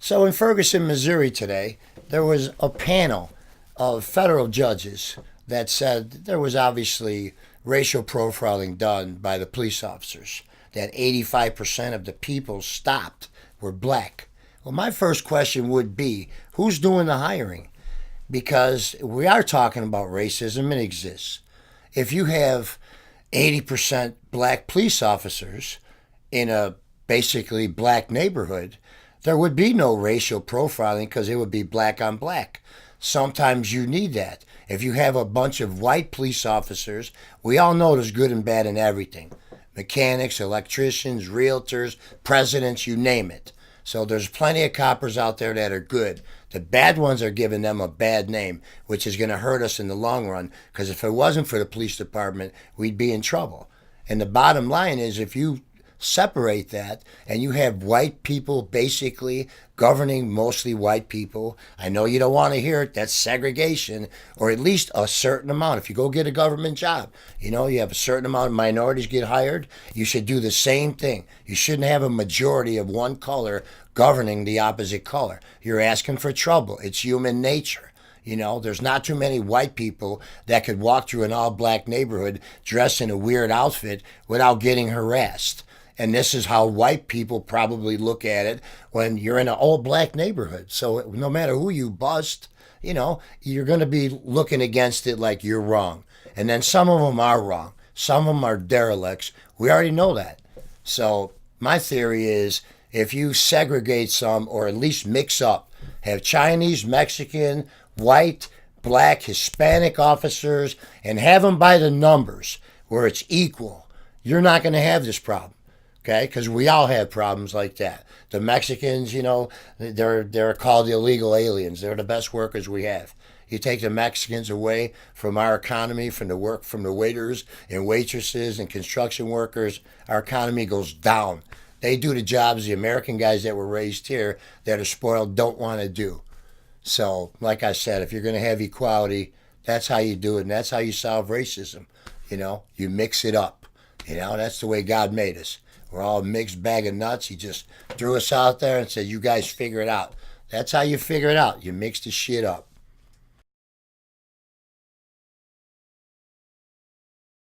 So in Ferguson, Missouri today, there was a panel of federal judges that said there was obviously racial profiling done by the police officers, that 85% of the people stopped were black. Well, my first question would be who's doing the hiring? Because we are talking about racism, it exists. If you have 80% black police officers in a basically black neighborhood, there would be no racial profiling because it would be black on black. Sometimes you need that. If you have a bunch of white police officers, we all know there's good and bad in everything: mechanics, electricians, realtors, presidents, you name it. So there's plenty of coppers out there that are good. The bad ones are giving them a bad name, which is going to hurt us in the long run. Because if it wasn't for the police department, we'd be in trouble. And the bottom line is if you separate that and you have white people basically governing mostly white people, I know you don't want to hear it, that's segregation, or at least a certain amount. If you go get a government job, you have a certain amount of minorities get hired, you should do the same thing. You shouldn't have a majority of one color governing the opposite color. You're asking for trouble. It's human nature. There's not too many white people that could walk through an all black neighborhood dressed in a weird outfit without getting harassed. And this is how white people probably look at it when you're in an all black neighborhood. So no matter who you bust, you're going to be looking against it like you're wrong. And then some of them are wrong. Some of them are derelicts. We already know that. So my theory is if you segregate some or at least mix up, have Chinese, Mexican, white, black, Hispanic officers, and have them by the numbers where it's equal, you're not going to have this problem. Okay, because we all have problems like that. The Mexicans, they're called illegal aliens. They're the best workers we have. You take the Mexicans away from our economy, from the waiters and waitresses and construction workers, our economy goes down. They do the jobs the American guys that were raised here that are spoiled don't want to do. So, like I said, if you're going to have equality, that's how you do it, and that's how you solve racism. You mix it up. That's the way God made us. We're all a mixed bag of nuts. He just threw us out there and said, you guys figure it out. That's how you figure it out. You mix the shit up.